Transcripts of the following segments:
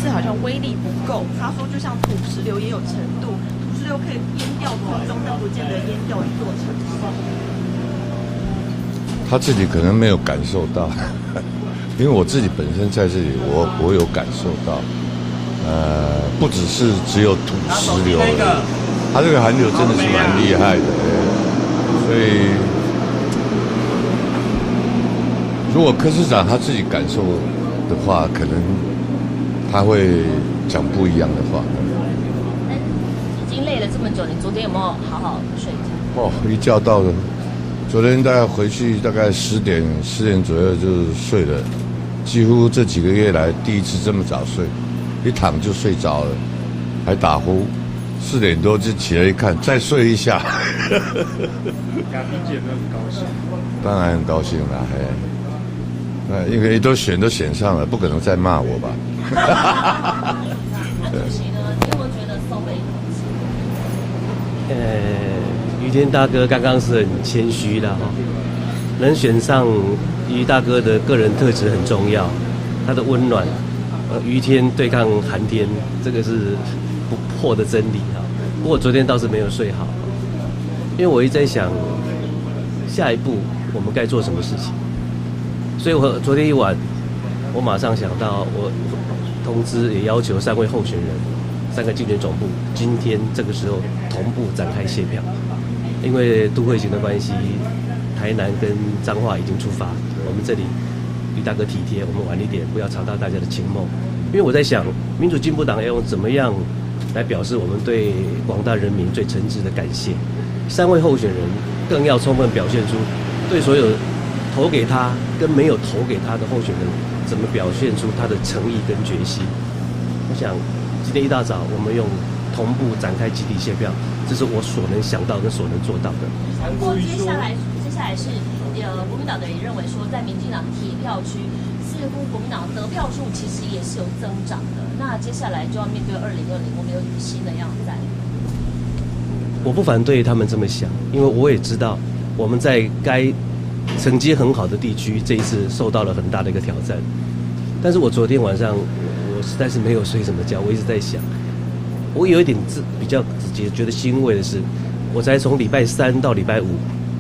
次好像威力不够。他说就像土石流也有程度，土石流可以淹掉村庄，但不见得淹掉一座城市。他自己可能没有感受到，因为我自己本身在这里，我有感受到，不只有土石流而已，他这个寒流真的是蛮厉害的，所以如果柯市长他自己感受的话，可能他会讲不一样的话。已经累了这么久，你昨天有没有好好睡一觉？哦，一觉到了。昨天大概回去大概10点左右就睡了，几乎这几个月来第一次这么早睡，一躺就睡着了，还打呼，4点多就起来一看，再睡一下。雅萍姐很高兴，当然很高兴了，因为都选上了，不可能再骂我吧？那主席呢？你有没有觉得松了一口气？于天大哥刚刚是很谦虚的哈，能选上于大哥的个人特质很重要，他的温暖，于天对抗寒天，这个是不破的真理哈。不过昨天倒是没有睡好，因为我一直在想下一步我们该做什么事情，所以我昨天一晚，我马上想到我通知也要求3位候选人，3个竞选总部今天这个时候同步展开谢票。因为都会型的关系，台南跟彰化已经出发，我们这里于大哥体贴，我们晚一点，不要吵到大家的情梦。因为我在想，民主进步党要用怎么样来表示我们对广大人民最诚挚的感谢？3位候选人更要充分表现出对所有投给他跟没有投给他的候选人，怎么表现出他的诚意跟决心。我想今天一大早我们用同步展开集体谢票，这是我所能想到跟所能做到的。不过接下来是国民党的人认为说，在民进党铁票区，似乎国民党得票数其实也是有增长的。那接下来就要面对2020，我们有新的样在。我不反对他们这么想，因为我也知道我们在该成绩很好的地区，这一次受到了很大的一个挑战。但是我昨天晚上我实在是没有睡什么觉，我一直在想。我有一点比较觉得欣慰的是，我才从礼拜3到礼拜5，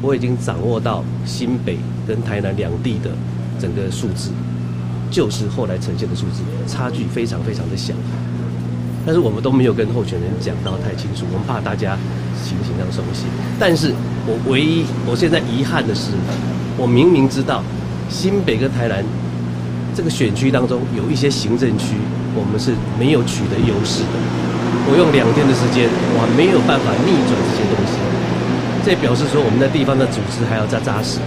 我已经掌握到新北跟台南2地的整个数字，就是后来呈现的数字，差距非常非常的小。但是我们都没有跟候选人讲到太清楚，我们怕大家心情上松懈。但是我现在遗憾的是，我明明知道新北跟台南这个选区当中有一些行政区，我们是没有取得优势的。我用2天的时间，我还没有办法逆转这些东西，这表示说我们的地方的组织还要再扎实，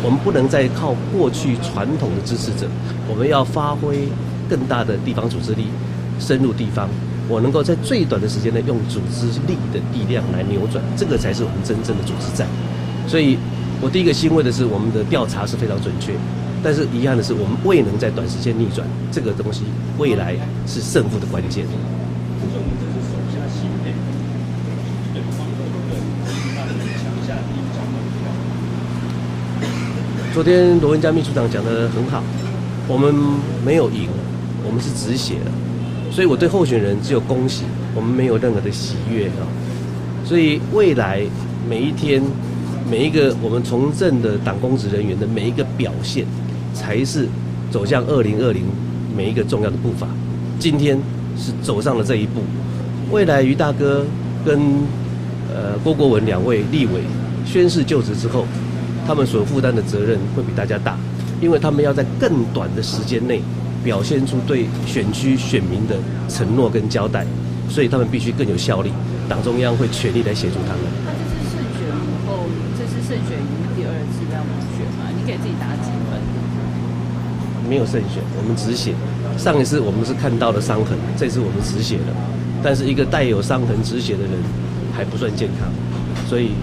我们不能再靠过去传统的支持者，我们要发挥更大的地方组织力，深入地方，我能够在最短的时间内用组织力的力量来扭转，这个才是我们真正的组织战。所以我第一个欣慰的是我们的调查是非常准确，但是遗憾的是我们未能在短时间逆转这个东西，未来是胜负的关键。昨天罗文嘉秘书长讲得很好，我们没有赢，我们是止血了，所以我对候选人只有恭喜，我们没有任何的喜悦啊。所以未来每一天，每一个我们从政的党公职人员的每一个表现，才是走向2020每一个重要的步伐。今天是走上了这一步，未来于大哥跟郭国文2位立委宣誓就职之后，他们所负担的责任会比大家大，因为他们要在更短的时间内表现出对选区选民的承诺跟交代，所以他们必须更有效力。党中央会全力来协助他们。那这次胜选后，这次胜选赢第2次要补选吗？你给自己打几分？没有胜选，我们止血。上一次我们是看到了伤痕，这次我们止血了。但是一个带有伤痕止血的人还不算健康，所以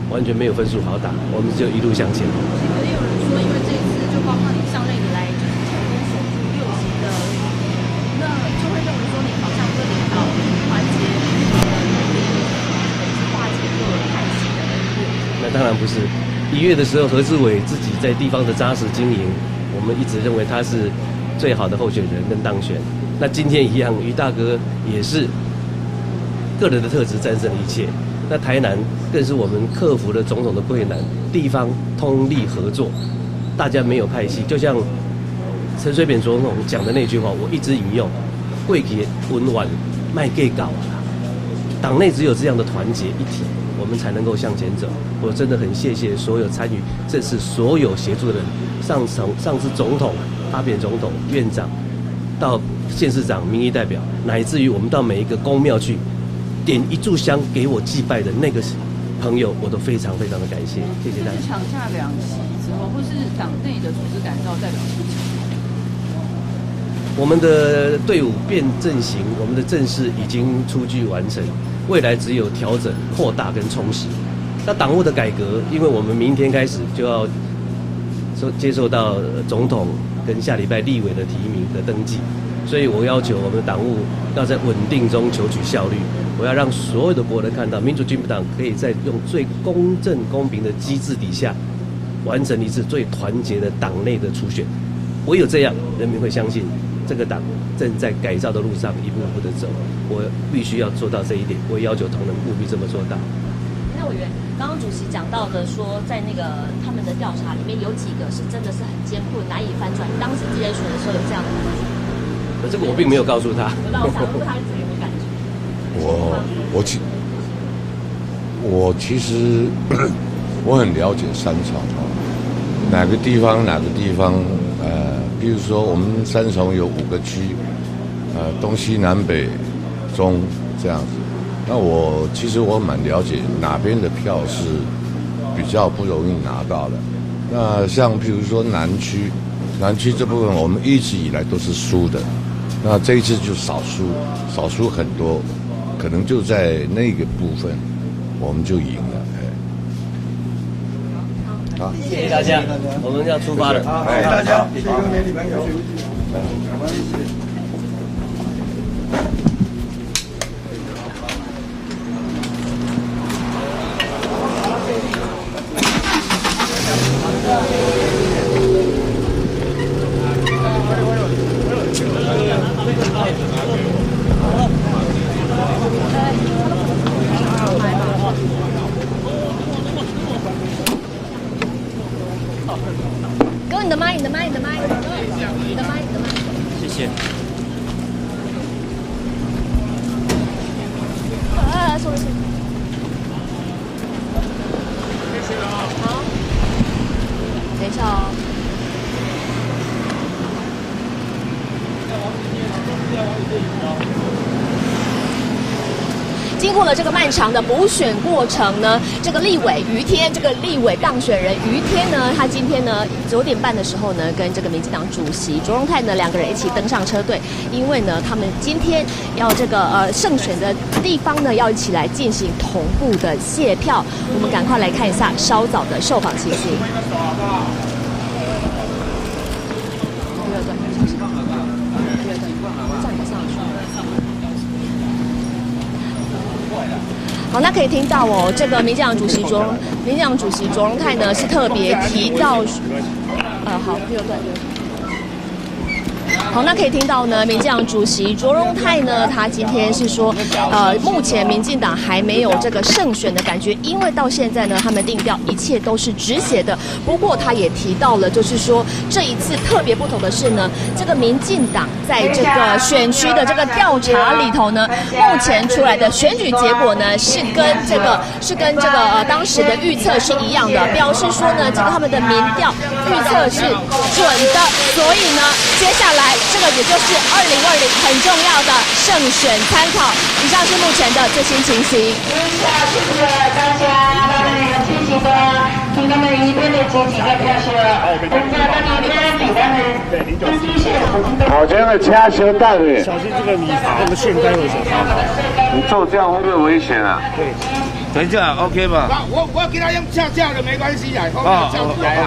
完全没有分数好打，我们就一路向前。可能有人说，因为这一次就包括你上任以来，就是成功守住6席的，那就会认为说你好像会领导团结化解各派系的恩怨。那当然不是。1月的时候，何志伟自己在地方的扎实经营，我们一直认为他是最好的候选人跟当选。那今天一样，于大哥也是个人的特质战胜了一切。那台南更是我们克服了种种的困难，地方通力合作，大家没有派系，就像陈水扁总统讲的那句话，我一直引用：贵给温婉卖给搞啊！党内只有这样的团结一体，我们才能够向前走。我真的很谢谢所有参与这次所有协助的人，上至总统、阿扁总统、院长，到县市长、民意代表，乃至于我们到每一个公庙去点一炷香给我祭拜的那个朋友，我都非常非常的感谢，谢谢大家。抢下2席之后，或是党内的组织改造代表是什么？我们的队伍变阵型，我们的阵势已经初具完成，未来只有调整、扩大跟充实。那党务的改革，因为我们明天开始就要接受到总统跟下礼拜立委的提名的登记，所以我要求我们的党务要在稳定中求取效率。我要让所有的国人看到，民主进步党可以在用最公正公平的机制底下，完成一次最团结的党内的初选。唯有这样，人民会相信这个党正在改造的路上一步一步的走。我必须要做到这一点，我也要求同仁务必这么做到。那委员，刚刚主席讲到的说，在那个他们的调查里面有几个是真的是很艰困、难以翻转。当时记者选的时候有这样的感觉？这个我并没有告诉他。那我想问他是怎么感觉？我其实我很了解三重哦，哪个地方比如说我们三重有5个区，东西南北中这样子。那其实我蛮了解哪边的票是比较不容易拿到的。那像比如说南区这部分我们一直以来都是输的，那这一次就少输很多，可能就在那个部分我们就赢了。好，谢谢大家，我们要出发了。好，谢谢大家，谢谢各位媒体朋友。哥，你的麦，谢谢。说。好，等一下哦。经过了这个漫长的补选过程呢，这个立委于天，这个立委当选人于天呢，他今天呢9点半的时候呢，跟这个民进党主席卓荣泰呢2个人一起登上车队，因为呢他们今天要这个胜选的地方呢要一起来进行同步的谢票，我们赶快来看一下稍早的受访情形。好，那可以听到哦，这个民进党主席卓荣泰呢是特别提到，好，右段。好，那可以听到呢，民进党主席卓荣泰呢，他今天是说，目前民进党还没有这个胜选的感觉，因为到现在呢，他们定调一切都是止血的。不过他也提到了，就是说这一次特别不同的是呢，这个民进党在这个选区的这个调查里头呢，目前出来的选举结果呢，是跟这个当时的预测是一样的，表示说呢，这个他们的民调预测是准的，所以呢，接下来。这个也就是2020很重要的胜选参考。以上是目前的最新情形。谢谢大家，谢谢听他们一天的几个票数，大家那边比他们好像的车小蛋诶，小心这个米这个线待会手插好。你做这样会不会危险啊？对，等一下 OK 吧？我给他用架的没关系啊，后面架起来啊。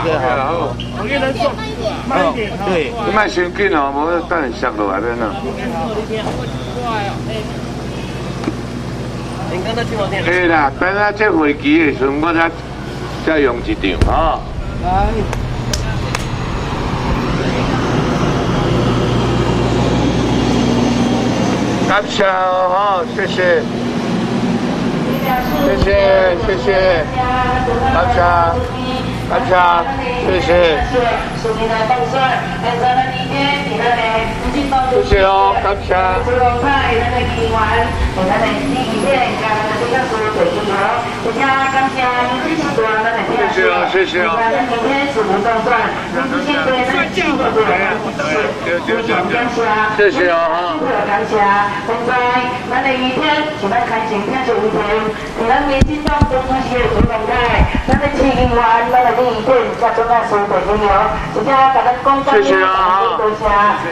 我给人做慢一点，对，你卖伤紧哦，无等下摔落来边啊。对啦，等下这飞机的时候，我再用一张，哦。来。 谢谢大家，谢谢大家，感谢哦，谢谢，谢谢，谢谢，感谢，感谢，谢谢，谢谢哦，感谢。谢谢哦，谢谢哦。谢谢哦哈。感谢。现在咱的雨天是咱开前天做雨天，是咱民进党中央市的主动态，咱的市议员，咱的李雨天甲中央市的朋友，直接甲咱讲感谢，多谢，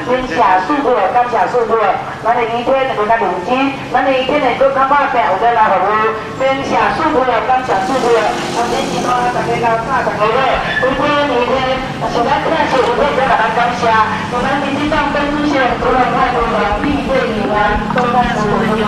感谢师傅，感谢师傅，咱的雨天就较认真，咱的雨天会更较打拼，有在来服务，感谢师傅，感谢师傅，今天是讲大家到大大家乐，雨天雨天，是咱天是雨天，再甲咱感谢，是咱民进党中央市的主动态主任李雨天。东方市的朋友，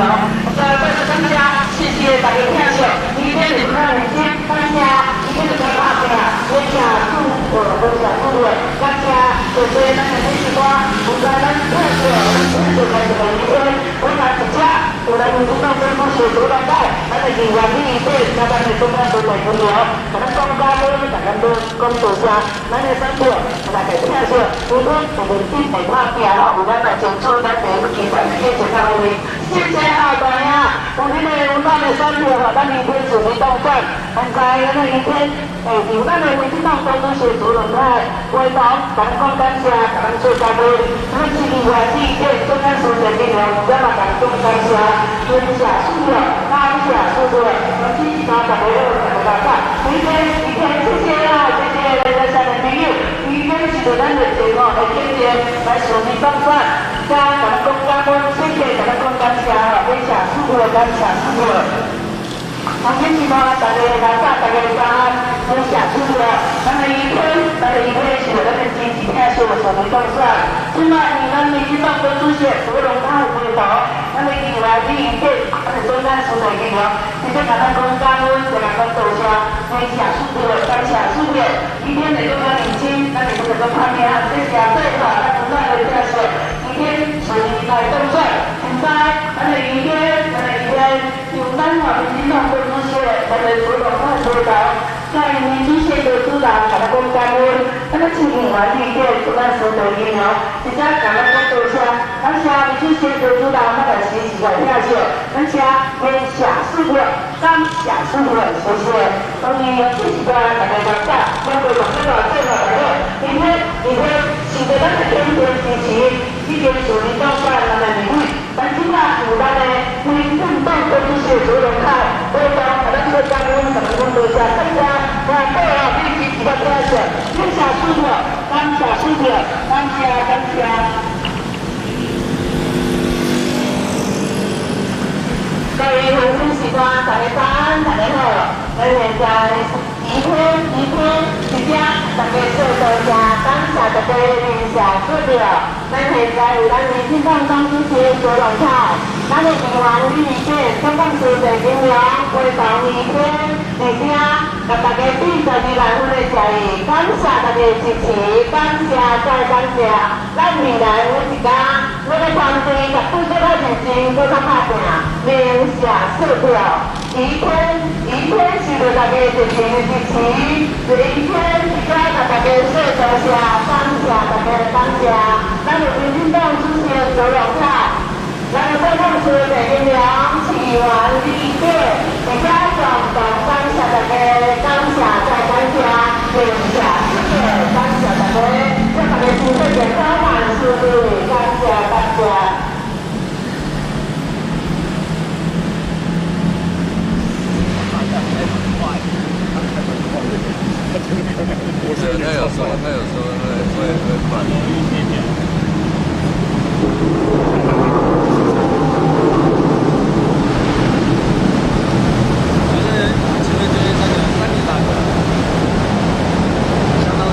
再次感谢，谢谢大家听众，明天就看明天，感谢，明天就看大家，感谢祝福，感谢祝福，感谢，谢谢咱的美食瓜，不管咱特色，咱特色来自明天，我们大家，我们民众政府是主动态，咱的议员李对，咱的中央主任朋友，咱的国家都大家都讲多谢，咱的政府，大家听众，明天我们一定会打拼了，我们来争取咱的基本。谢谢大家呀！我们的我们的山路哈，咱明天准备动算，现在咱明天由咱的民进党中央市主任来会同咱讲感谢，咱做嘉宾，咱市议员李天中央市的朋友，咱嘛讲讲感谢，感谢师傅，感谢师傅，我支持大家大家，明天谢谢啊，谢谢咱山的朋友，明天是咱的节目的天天来顺利动算。加咱公家官，谢谢咱公家社，感谢师傅，感谢师傅。今天是嘛，大家大家早安，感谢师傅。咱的雨天是咱的经济天数顺利动算。今晚咱民进党的主席苏荣泰回头，咱的议员李雨天，咱的中央市的议员，谢谢咱公家官，谢谢咱多谢，感谢师傅，感谢师傅。雨天的中央领巾，咱的这个旁边，谢谢对吧？咱中央的天数。明天是来动算，现在咱的雨天，由咱民进党中央市咱的主动派领导，在民主县的主任，咱的公家官，咱的市议员李天，中央市的议员，直接咱们讲多谢，感谢民主县的主任，咱的支持的听众，感谢师傅，感谢师傅，谢谢。当然，这是大家大家，要对大家最好大家，明天是对咱的天天支持。今天属于到站咱的礼物，但今仔有咱的民进党中央市主任派，会同咱国家官咱们多谢大家，我对了，必须几个多谢，感谢师傅，感谢师傅，感谢感谢。各位乡亲士官，大家早安，大家好，我现在。雨天，直接大家说多谢，感谢大家联系指导。咱现在有咱民进党中央市主任派，咱的议员李雨天，香港市的议员会同雨天，而且甲大家32来分的谢意，感谢大家支持，感谢再感谢。咱未来有一家，我的团队甲对这个认真，搁较打拼，明谢说掉。雨天是对大家热情的支持，雨天再甲大家说多谢，感谢大家的感谢。咱的民进党主席周永泰，咱的台北市的议员市议员李对，大家共同感谢大家，感谢再感谢，谢谢，感谢大家，祝大家身体健康万事如意，感谢感谢。他有时候会换。相当的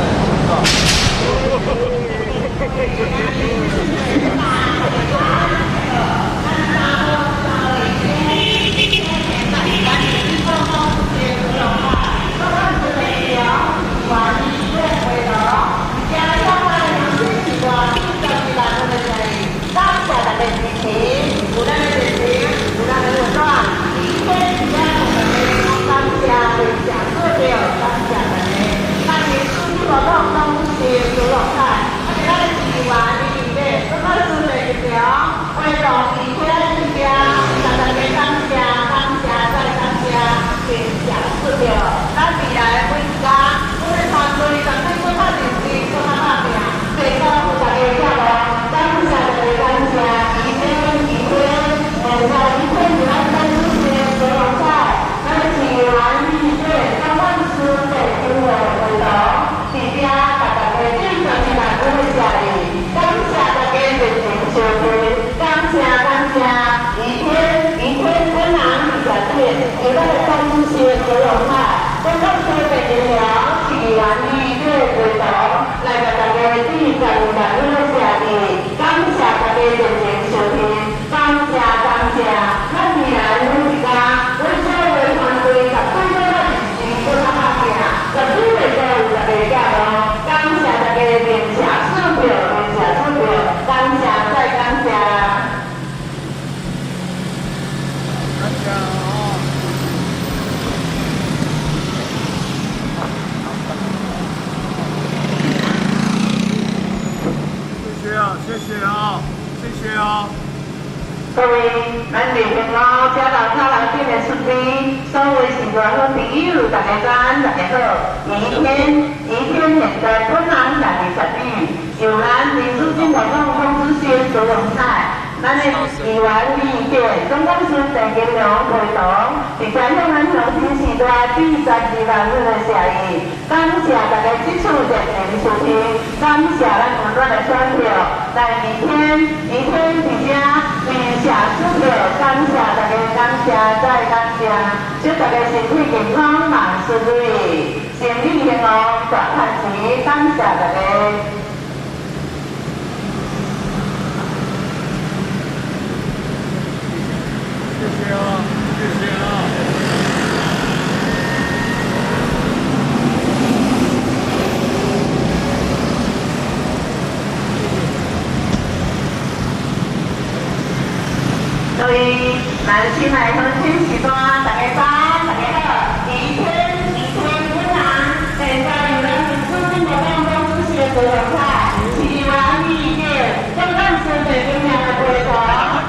宜兰的公司游泳海，公共区的医疗是宜兰医院为主，来甲大家致上万分的谢意，感谢大家认真收听，感谢感谢，咱宜兰每一家，我所有团队十几个人是搁较拍拼，十几个都有10个奖哦，感谢大家认谢支票，感谢再感谢。谢谢啊，谢谢啊。各位，咱地平路车头塔楼顶的出边，所有是缘分朋友，大家早，大家好。宜天现在本行在20里，由咱民主进步党公司先主动菜。咱的议员李健、总干事陈金良陪同，并且向咱乡亲时代致12万份的谢意，感谢大家支持热情收听，感谢咱温暖的选票，来宜天伫遮为社支票，感谢大家，感谢再感谢，祝大家身体健康，万事如意，身体健康，大赚钱，感谢大家。谢谢啊，谢谢啊。各位，咱新来乡亲时段，大家早，大家好。宜天本人，现在由咱民主进步党公司的主任菜，市议员李健，总干事陈金良的陪同，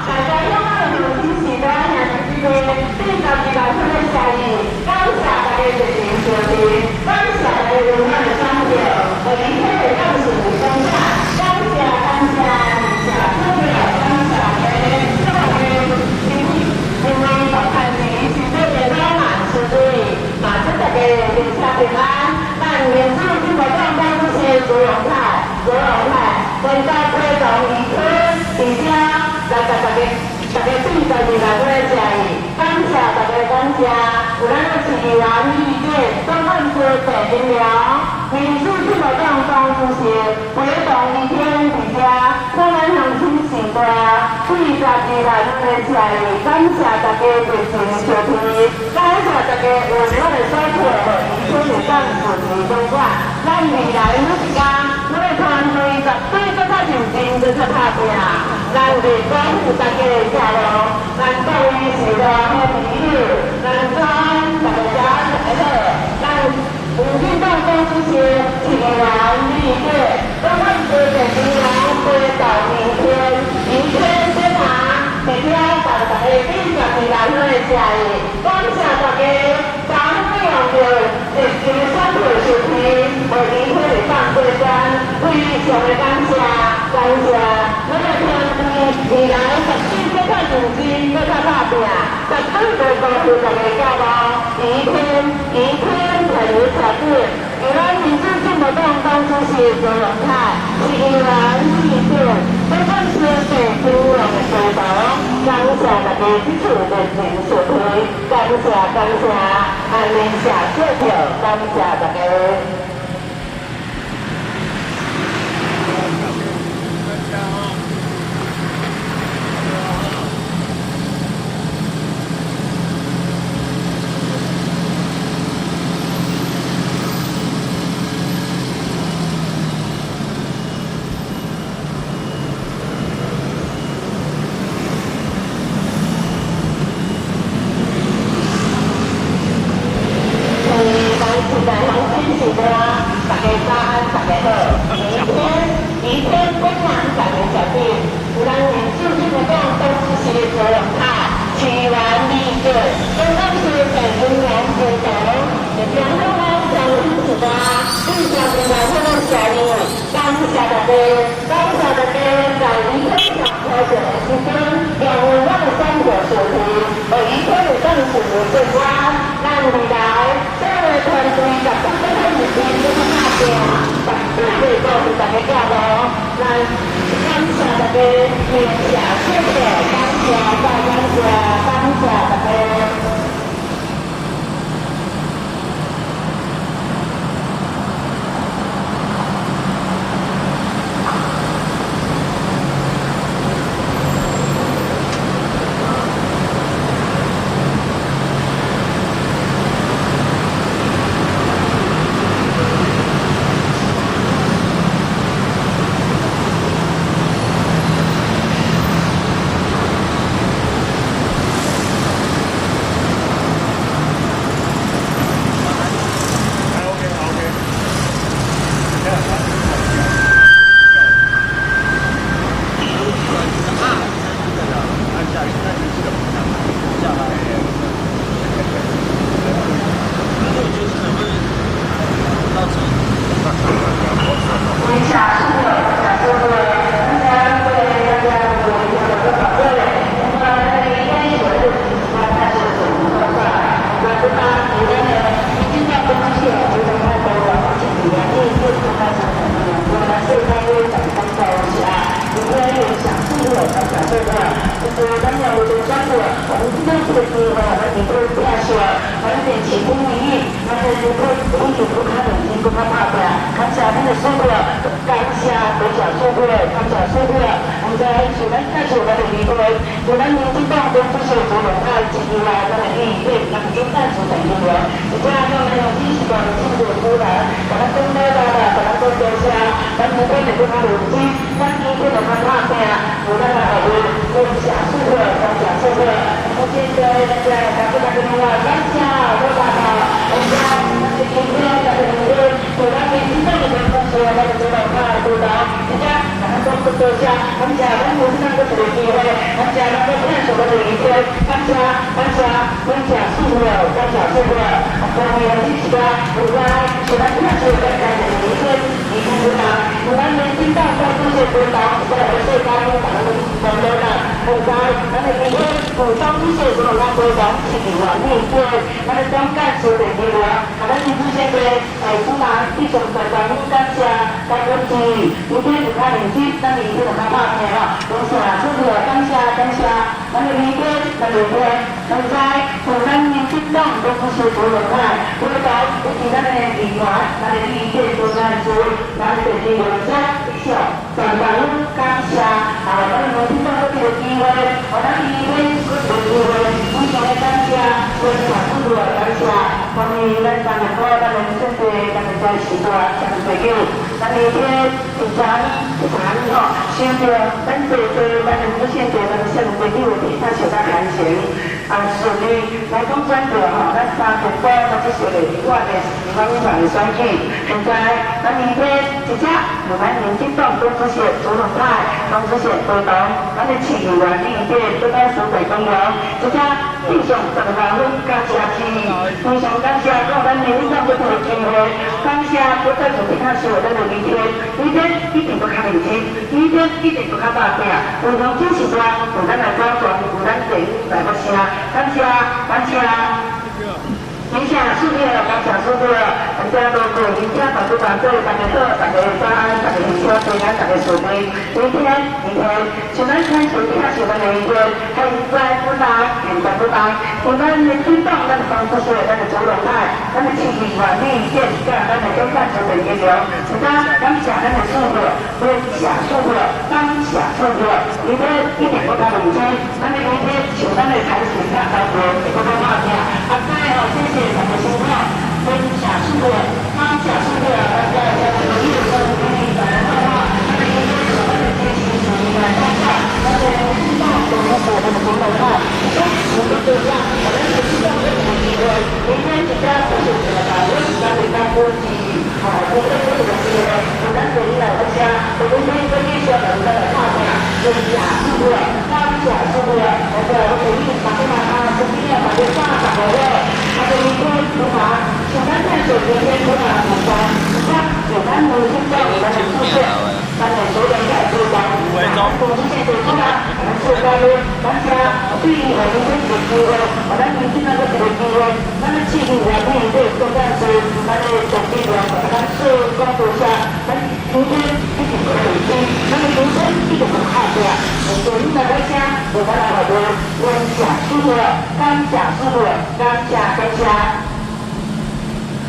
大家向咱乡亲时段向前致12万份的谢意，感谢大家热情收听，感谢大家温暖的选票，和宜天的干事相赞，感谢感谢，谢支票，感谢大家。因为大家是身体健康，万事如意，嘛祝大家人车平安。咱民主进步党公司的朱荣泰，现在推动宜天，而且来甲大家致12万份的谢意，感谢大家，感谢。有咱的市议员李健、总干事陈金良，民主进步党公司推动宜天，而且向咱乡亲时代致12万份的谢意，感谢大家热情收听，感谢大家温暖的选票，和宜天的干事徐总管。咱未来每一天，咱的团队绝对更较认真，更较拍拼。咱袂辜负大家的承诺，咱各位是大好朋友，咱早大家好，咱民进党公司是市议员李健，总干事陈金良推动宜天这场，而且带大家致12万份的谢意，感谢大家，咱利用着热情的选票收听，为宜天的放过关，非常的感谢，感谢。咱的团队未来绝对更较认真，更较拍拼，绝对袂辜负大家承诺。宜天朋友车队，由咱民主进步党公司是朱荣泰，市议员李健，总干事陈金良的陪同，感谢大家支持热情收听，感谢，安宁社支票，感谢大家。有做选择，我们今天这个机会，我们面对这样说，我们起心动念，我们就会一直不看眼睛，不看大的，看下面的收获，感谢多少收获，感谢收获，我们在首先开始我们的离婚，我们民进党跟这些主流派起来，我们议会，我们就赞成的议员，这样我们有意识的进入出来，我们公开的，我们都留下，我们不会给他留心，我们一定的看大的，我们的好的，我们下收获，感谢收获，我们现在在大家的电话，感谢多大的，我们今天的这个，我们民进党的同学，我们的主流派督导，大家我们都不多谢，感谢我们民进党的这个机会，感谢我们看守的一天，感谢收获，感谢收获，我们要支持的，我们是咱看守的感谢一天，一天督导，我们民进党的这些督导，我们是家庭党的同胞们，我们咱们今天补充这些主流派督导，是完面对，我们将干守的机会，我们民主社会主拿一种的感恩感谢，感恩之余，明天就看眼睛，咱们一定要看大片了，多谢收获，感谢，咱们明天，咱们在湖南民进党都不是主流派，主流派是咱们的议员，咱们意见都在做，咱们的议员在小，咱们感谢，咱们民进党这个机会，我们议会这个机会，非常的感谢，非常收获，感谢，关于咱们多咱们甚至咱们在时代，咱们朋友，咱们天平常吼，先着咱这咱们不先着咱们像朋友的，他小他寒情。顺利来讲转着吼，咱三十多咱这些的我的地方上的选举，现在咱明天一只我们民进党东这些主流派，东这些推动，咱的市议员议员都在苏北公园，一只非常十万分感谢之，非常感谢我们民进党这个机会，感谢不再从其他所有咱的明天一定不较认真，明天一定不较大声，非常支持咱，有咱来保障，有咱地来发声。感谢，感谢收听，感谢收听，感谢多谢，今天大家团队，大家好，大家早安，大家小平安，大家顺利。明天，像咱看手机还是咱的一个，还在不大，现在不大。我们民进党咱的方式是咱的主流派，咱的市议员、议员，咱的中干部的议员，大家感谢咱的收获，分享收获，感谢收获。明天一点不到5天，咱们明天像咱的财神大家伙，一个个骂听，再哦，谢谢。咱们收获，分享收获，感谢收获，大家在这里跟我们打电话，咱们今天我们的支持是来大家，咱们知道我们所谓的主流派，我们都一样，我们是知道这个机会，明天大家就是咱们大国际，好，我们这个机会，我们这里来大家，我们可以跟你说的那个话讲，分享收获，感谢收获，我们可以打电话啊，今天打电话打过来。我们明天如何？像咱看手明天如何补充？像咱民进党我们的宿舍，咱们所有的主张，咱们这些主张，我们是在咱家对于我们这个机会，我们民进党这个机会，咱们市议员议员都干是咱的总议员，咱是工作下，咱明天一定不可以，咱们明天一定不靠的，我们来大家，我们来好多分享收获，感谢收获，感谢。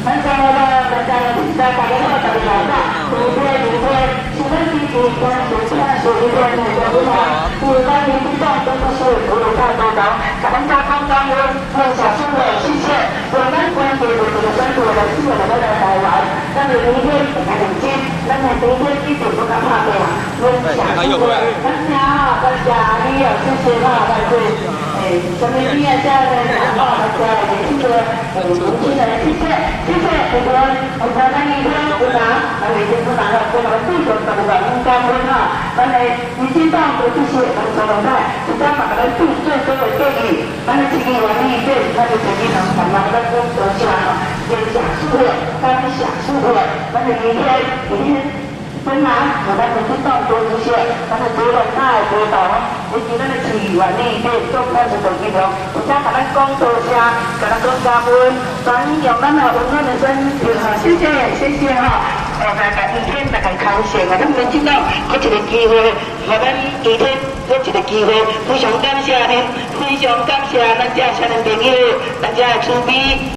咱家的，大家好，大家好，明天，请咱支持关注咱手机的那个平台，咱民进党都是主流派督导，咱们家康庄分享收获，谢谢。我们关注的这个关注的是我们的台湾，咱们明天很认真，咱们明天一定不敢怕的，分享收获，大家好，大家你好，谢谢哈，大家。咱们今天家的讲话，大家也是个年轻人，谢谢，我们咱明天不拿，咱明天不拿了，我们最重要的应该问哈，咱们民进党的这些我们主流派，现在把咱最多的建议，咱们市议员议员，咱们曾经能把咱们工作起来了，分享收获，感谢收获，咱们明天。本来我们民进党多一些，咱们主流派主导，以及咱的市议员议员做开始做机构，而且把咱讲多些，给咱讲加温，咱用咱的温暖的声音，谢谢哈。来甲医天来甲康复啊！咱民进党搁一个机会，互咱医天搁一个机会，非常感谢您，非常感谢咱这少年朋友，咱这的慈悲。